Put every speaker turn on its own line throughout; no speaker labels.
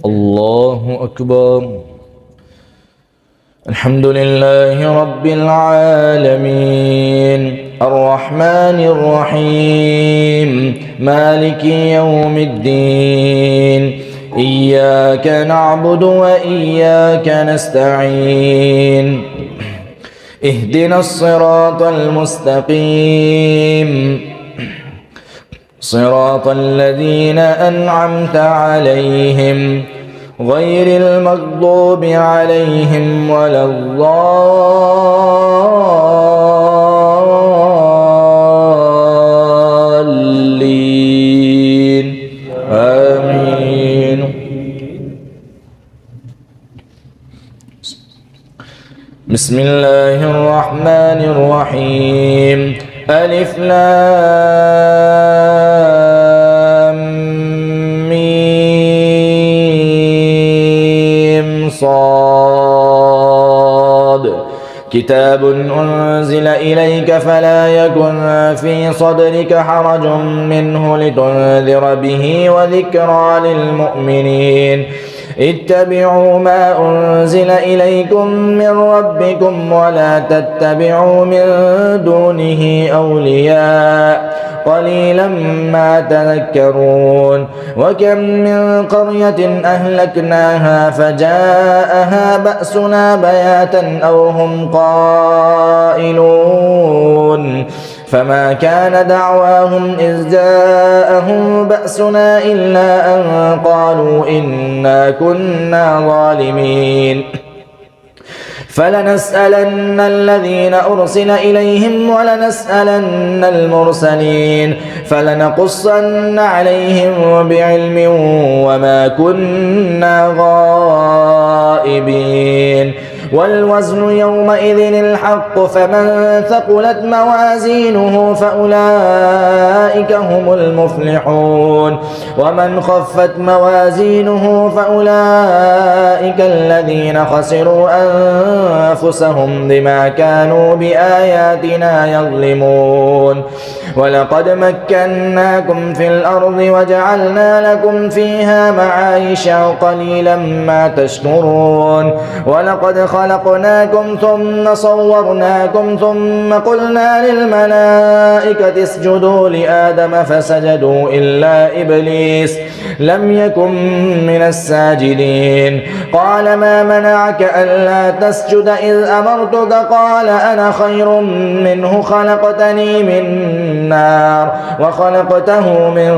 الله أكبر. الحمد لله رب العالمين الرحمن الرحيم مالك يوم الدين إياك نعبد وإياك نستعين اهدنا الصراط المستقيم صراط الذين أنعمت عليهم غير المغضوب عليهم ولا الضالين آمين. بسم الله الرحمن الرحيم ألف لام ميم صاد كتاب أنزل إليك فلا يكن في صدرك حرج منه لتنذر به وذكرى للمؤمنين اتبعوا ما أنزل إليكم من ربكم ولا تتبعوا من دونه أولياء قليلا ما تذكرون وكم من قرية أهلكناها فجاءها بأسنا بياتا أو هم قائلون فما كان دعواهم إذ جاءهم بأسنا إلا أن قالوا إنا كنا ظالمين فلنسألن الذين أرسل إليهم ولنسألن المرسلين فلنقصن عليهم بعلم وما كنا غائبين والوزن يومئذ الحق فمن ثقلت موازينه فأولئك هم المفلحون ومن خفت موازينه فأولئك الذين خسروا أنفسهم بما كانوا بآياتنا يظلمون ولقد مكناكم في الأرض وجعلنا لكم فيها معايش قليلا ما تشكرون ولقد خلقناكم ثم صورناكم ثم قلنا للملائكة اسجدوا لآدم فسجدوا إلا إبليس لم يكن من الساجدين قال ما منعك ألا تسجد إذ أمرتك قال أنا خير منه خلقتني من نار وخلقته من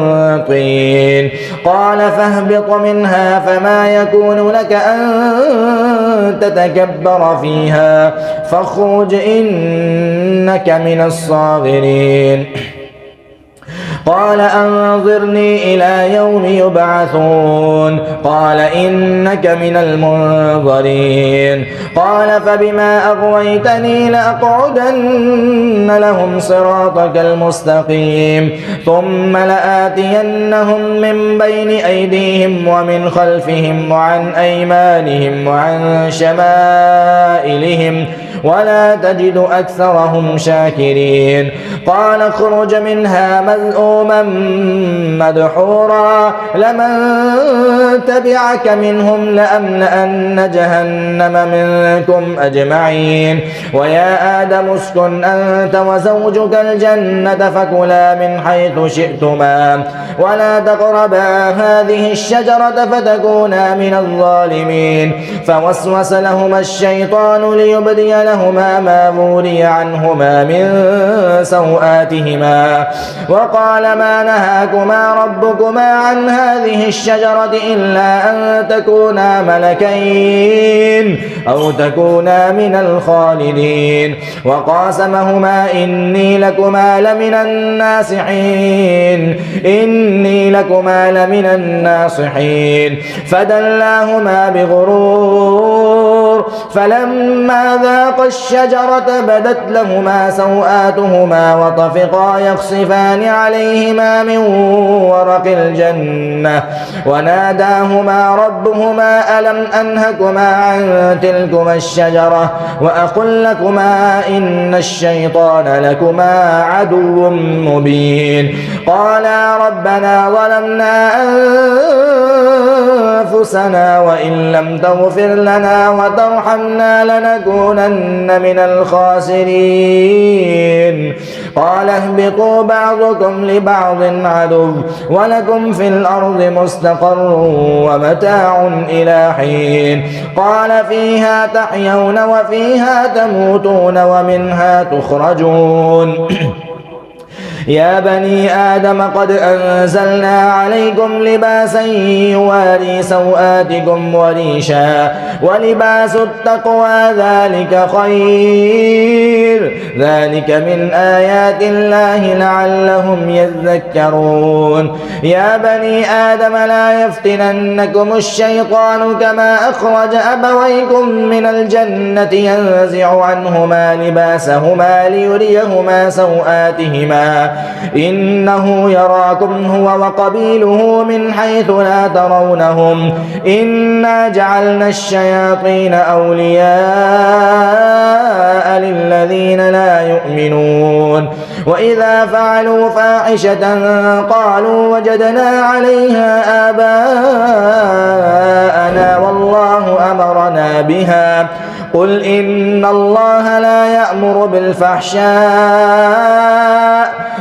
طين قال فاهبط منها فما يكون لك أن تتكبر فيها فاخرج إنك من الصاغرين قال أنظرني إلى يوم يبعثون قال إنك من المنظرين قال فبما أغويتني لأقعدن لهم صراطك المستقيم ثم لآتينهم من بين أيديهم ومن خلفهم وعن أيمانهم وعن شمائلهم ولا تجد أكثرهم شاكرين قال اخرج منها مذءوما مدحورا لمن تبعك منهم لأملأن جهنم منكم أجمعين ويا آدم اسكن أنت وزوجك الجنة فكلا من حيث شئتما ولا تقربا هذه الشجرة فتكونا من الظالمين فوسوس لهما الشيطان ليبدي لهما ما وري عنهما من سوآتهما وقال ما نهاكما ربكما عن هذه الشجرة إلا أن تكونا ملكين أو تكونا من الخالدين وقاسمهما إني لكما لمن الناصحين فدلاهما بغرور فلما ذاقا الشجرة بدت لهما سوآتهما وطفقا يخصفان عليهما من ورق الجنة وناداهما ربهما ألم أنهكما عن تلكما الشجرة وأقل لكما إن الشيطان لكما عدو مبين قالا ربنا ظلمنا أنفسنا وإن لم تغفر لنا وترحمنا لنكونن من الخاسرين. قال اهبطوا بعضكم لبعض عدو ولكم في الأرض مستقر ومتاع إلى حين. قال فيها تحيون وفيها تموتون ومنها تخرجون. يا بني آدم قد أنزلنا عليكم لباسا يواري سوآتكم وريشا ولباس التقوى ذلك خير ذلك من آيات الله لعلهم يذكرون. يا بني آدم لا يفتننكم الشيطان كما أخرج أبويكم من الجنة ينزع عنهما لباسهما ليريهما سوآتهما إنه يراكم هو وقبيله من حيث لا ترونهم إنا جعلنا الشياطين أولياء للذين لا يؤمنون. وإذا فعلوا فاحشة قالوا وجدنا عليها آباءنا والله أمرنا بها قل إن الله لا يأمر بالفحشاء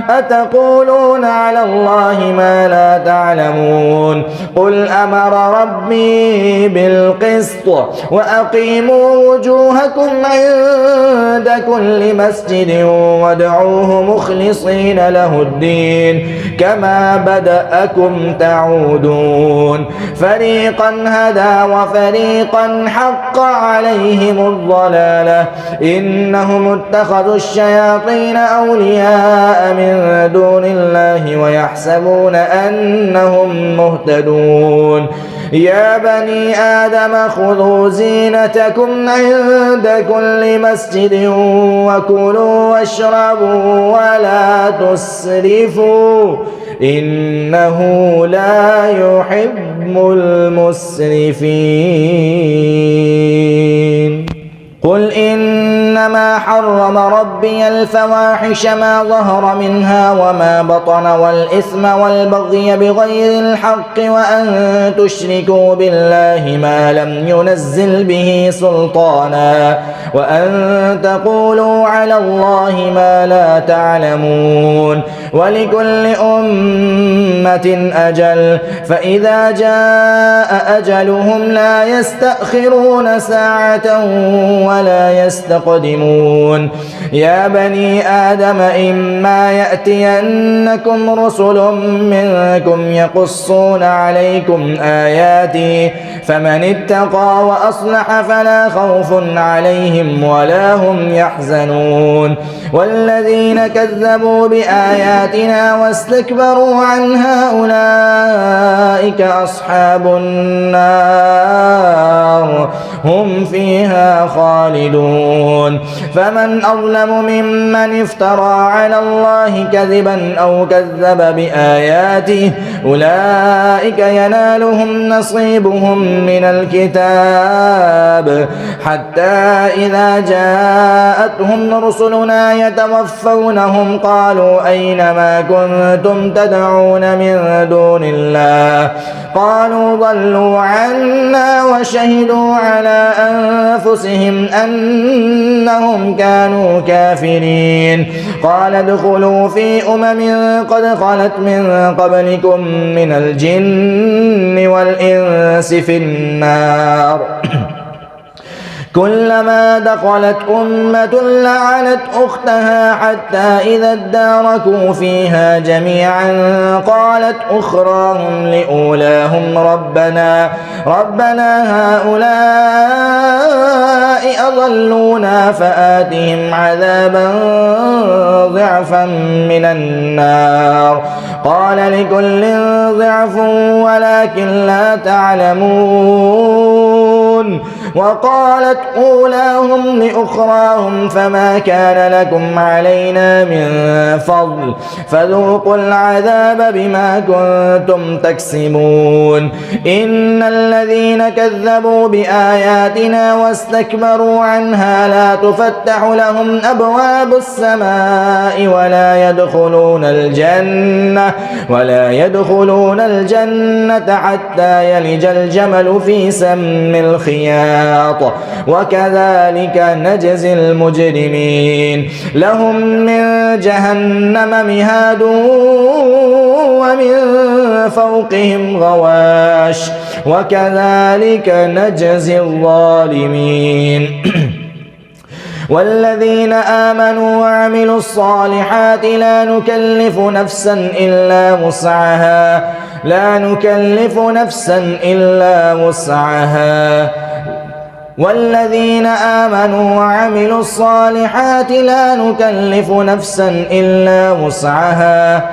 أتقولون على الله ما لا تعلمون. قل أمر ربي بالقسط وأقيموا وجوهكم عند كل مسجد وادعوه مخلصين له الدين كما بدأكم تعودون. فريقا هدى وفريقا حق عليهم الضلالة إنهم اتخذوا الشياطين أولياء من دون الله ويحسبون أنهم مهتدون. يا بني آدم خذوا زينتكم عند كل مسجد وكلوا واشربوا ولا تسرفوا إنه لا يحب المسرفين. قل إنما حرم ربي الفواحش ما ظهر منها وما بطن والإثم والبغي بغير الحق وأن تشركوا بالله ما لم ينزل به سلطانا وأن تقولوا على الله ما لا تعلمون. ولكل أمة أجل فإذا جاء أجلهم لا يستأخرون ساعة ولا يستقدمون. يا بني آدم إما يأتينكم رسل منكم يقصون عليكم آياتي فمن اتقى وأصلح فلا خوف عليهم ولا هم يحزنون. والذين كذبوا بآياتنا واستكبروا عنها أولئك أصحاب النار هم فيها خالدون. فمن أظلم ممن افترى على الله كذبا أو كذب بآياته أولئك ينالهم نصيبهم من الكتاب حتى إذا جاءتهم رسلنا يتوفونهم قالوا أين ما كنتم تدعون من دون الله قالوا ضلوا عنا وشهدوا على أنفسهم أنهم كانوا كافرين. قال ادخلوا في قد خلت من قبلكم من الجن والإنس في النار كلما دخلت أمة لعنت أختها حتى إذا اداركوا فيها جميعا قالت أخراهم لأولاهم ربنا هؤلاء أضلونا فآتهم عذابا ضعفا من النار قال لكل ضعف ولكن لا تعلمون. وقالت أولاهم لأخراهم فما كان لكم علينا من فضل فذوقوا العذاب بما كنتم تكسبون. إن الذين كذبوا بآياتنا واستكبروا عنها لا تفتح لهم أبواب السماء ولا يدخلون الجنة حتى يلج الجمل في سم الخياط وكذلك نجزي المجرمين لهم من جهنم مهاد ومن فوقهم غواش وكذلك نجزي الظالمين والذين آمنوا وعملوا الصالحات لا نكلف نفسا إلا وسعها والذين آمنوا وعملوا الصالحات لا نكلف نفسا إلا وسعها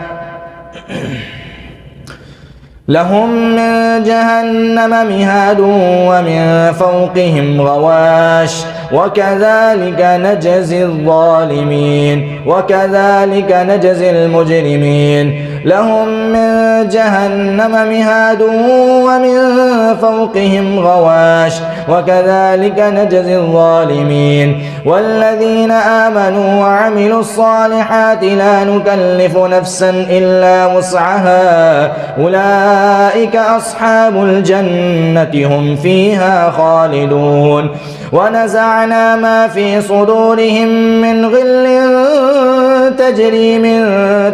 لهم من جهنم مهاد ومن فوقهم غواش وكذلك نجزي الظالمين وكذلك نجزي المجرمين لهم من جهنم مهاد ومن فوقهم غواش وكذلك نجزي الظالمين والذين آمنوا وعملوا الصالحات لا نكلف نفسا إلا وسعها أولئك أصحاب الجنة هم فيها خالدون ونزعنا ما في صدورهم من غل تجري من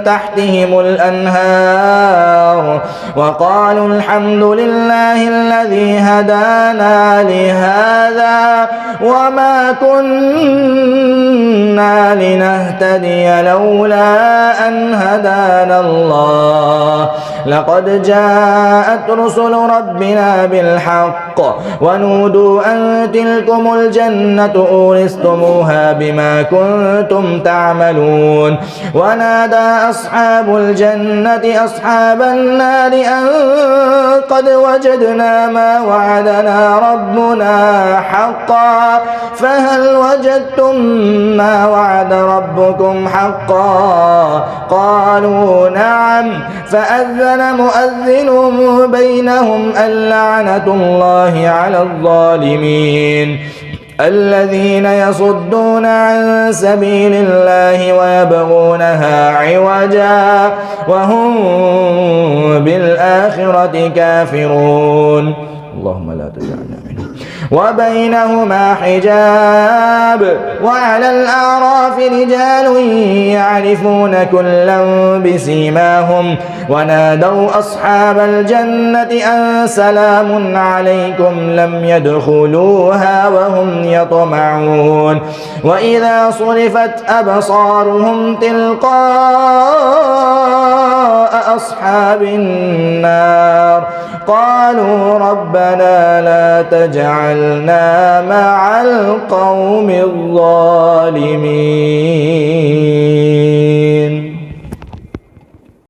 تحتهم الأنهار وقالوا الحمد لله الذي هدانا لهذا وما كنا لنهتدي لولا أن هدانا الله لقد جاءت رسل ربنا بالحق ونودوا أن تلكم الجنة أورثتموها بما كنتم تعملون ونادى أصحاب الجنة أصحاب النار أن قد وجدنا ما وعدنا ربنا حقا فهل وجدتم ما وعد ربكم حقا قالوا نعم فأذن مؤذن بينهم اللعنة الله على الظالمين الذين يصدون عن سبيل الله ويبغونها عوجا وهم بالآخرة كافرون اللهم لا تجعلنا منهم وبينهما حجاب وعلى الأعراف رجال يعرفون كلا بسيماهم ونادوا أصحاب الجنة أن سلام عليكم لم يدخلوها وهم يطمعون وإذا صرفت أبصارهم تلقاء أصحاب النار قالوا ربنا لا تجعلنا مع القوم الظالمين